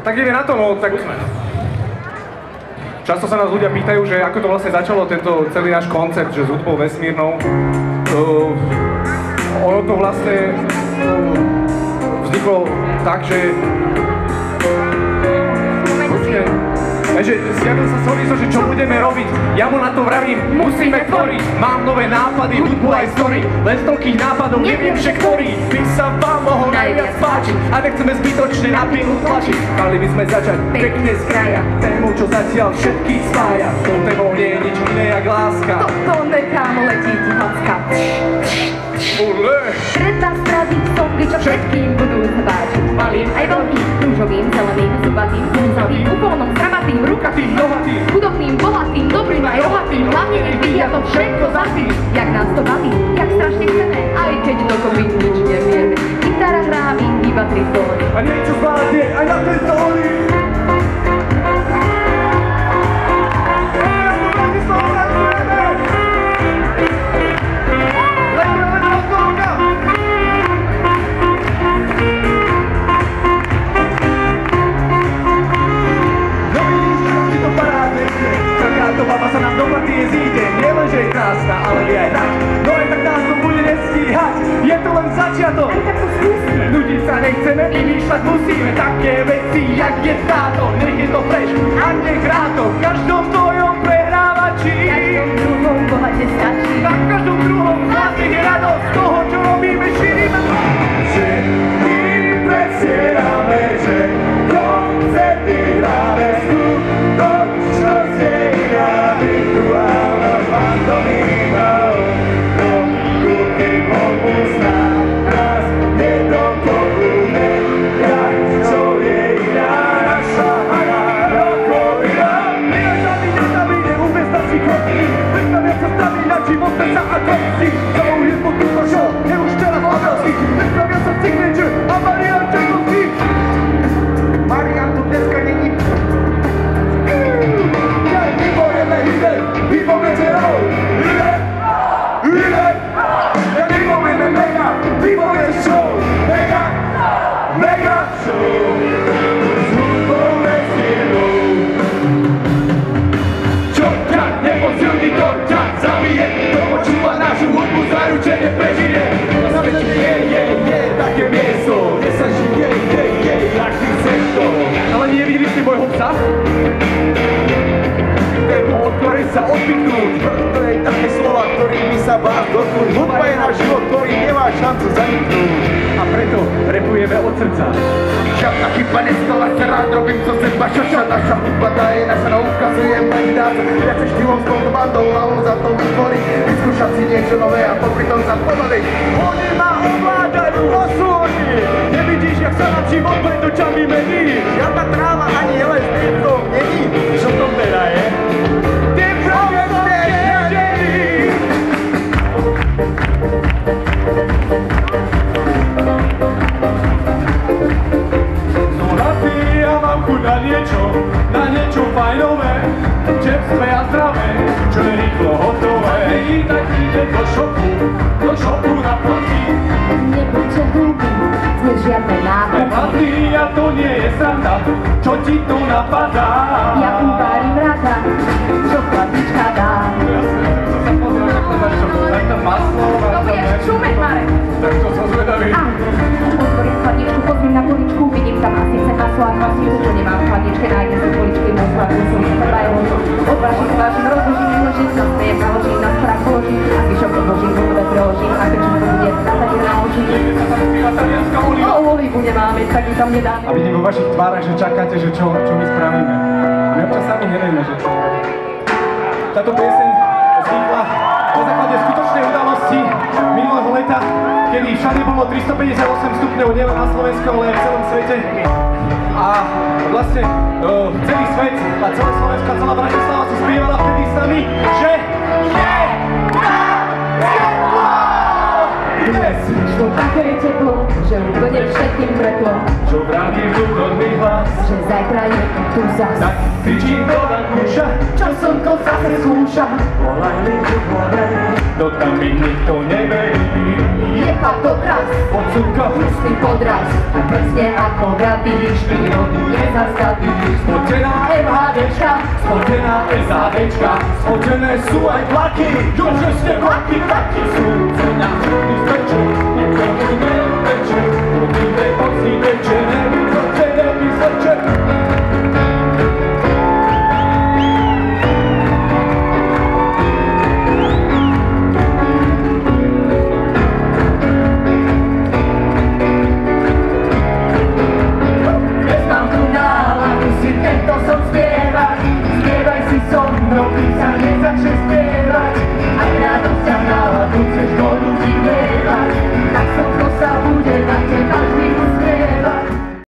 Tak ideme na to, no, tak... Často sa nás ľudia pýtajú, že ako to vlastne začalo, tento celý náš koncept, že s hudbou vesmírnou. Ono to vlastne vzniklo tak, že... Takže zjavil sa Sorizo, že čo budeme robiť, ja mu na to vravím, musíme tvoriť. Mám nové nápady, hudbu aj story, len z toľkých nápadov neviem však ktorý by sa vám mohol najviac páčiť. A nechceme zbytočne na pínu tlačiť, mali by sme začať pekne z kraja, témou, čo zatiaľ všetkých spája. To témou nie je nič iné jak láska. To nechám letiť hacka. Treba spraviť songy, čo všetkým budú sa páčiť. Malým aj veľkým, rúžovým, zeleným, zubatým, húzovým, úplnom, stramatým, rukatým, nohatým, chudobným, bohatým, dobrým aj ohatým. Hlavne nech ja to všetko za tým. Jak nás to baví, jak strašne chceme, aj keď dokopy nič nevieme. Gitara hrá mi iba 3 tóny. A niečo zvládne aj na tej tóny. Baba sa nám do partie zíde, nielenže je krásna, ale je aj tak. No aj tak nás to bude nestíhať, je to len začiatok. Nudiť sa nechceme, vymýšľať musíme také veci, jak je táto. Nech je to fresh a nech hrá to v každom tvojom prehrávači. V každom druhom bohate stačí. Na každom druhom z nás je radosť toho, čo robíme, šírime. Že my presierame, že koncerty hráme skutok, čo ste hráme tu a náš pantomima. No, ruky popustná, nás nedopokúme, tak čo je iná naša hra rokovina. Nenažadný nezaví, neúme stačí kroky, predstavia sa staví na život, sa a kopci. Za uhým potúko show, je už teraz obrazky, predstavia sa signature a Marian Čajkovský. Marian tu dneska není. Vypovieme roll, ide, ja vypovieme mega, vypovieme show, mega show, s hudbou vesmírnou. Čo ťa neposilní, to ťa zabije, to počúva našu hudbu, zaručene prežije. Na svete je také miesto, kde sa žije, jak ty chceš to. Ale nevideli ste môjho psa? Od ktorej sa odpichnúť, proti ktorej také slova, ktorými sa vás dotknúť. Hudba je náš život, ktorý nemá šancu zaniknúť. A preto repujeme od srdca. Žiadna chyba nestala sa, rád robím co seba šaša. Naša hudba je naša, ukazujem len dát. Viacej štýlom s touto bandou, hlavou za to vytvoriť. Vyskúšať si niečo nové a popri tom sa pomaliť. Oni ma ovládajú, osúdi. Nevidíš, jak sa nám život pred očami mení. Žiadna tráva ani les to není. Čo to teda je? Na niečo fajnové, čerstvé a zdravé, čo je rýchlo hotové. Tak ide do šopu na proti. Nebuďte hlúpi, nie žiadne nápady. A to nie je sranda, čo ti tu napadá. Ja uvarím rada, čo chladička dá. Tak to maslo. To budeš čumeť, Marek. Tak to som zvedavý. Otvorím chladničku, pozriem na poličku, vidím tam asi maslo a maslo, čo nemám v chladničke, nájdem si poličky, môj chladničku, som sa prvajú. Odvážim, rozložím, vyložím, nasmejem, naložím, na sprach položím, a zvyšok odložím, hotové preložím, a keď to bude, nasadím na oči. O, olivu nemáme, tak ju tam nedáme. A vidím vo vašich tvárach, že čakáte, že čo my spravíme. A my občas sami nevieme, že čo. Táto pieseň vznikla na základe skutočnej udalosti minulého leta, kedy všade bolo 358 stupňov, nielen na Slovensku, ale aj v celom svete. A vlastne celý svet a celé Slovensko a celá Bratislava si spievala vtedy s nami, že je teplo! Dnes Šlo také teplo, že úplne všetkým preplo. Čo vráti vnútorný hlas, že zajtra je tu zas. Tak kričím do vankúša, čo slnko zase skúša. volaj mi tu hore, to tam mi nikto neverí. Je fakt odraz, Odsúka pustý podraz, a presne ako vravíš, ty roduje nezastatý. Spotená MHDčka, spotená SADčka, spotené sú aj vlaky, že ste vlaky, vlaky sú, co na čudný strček.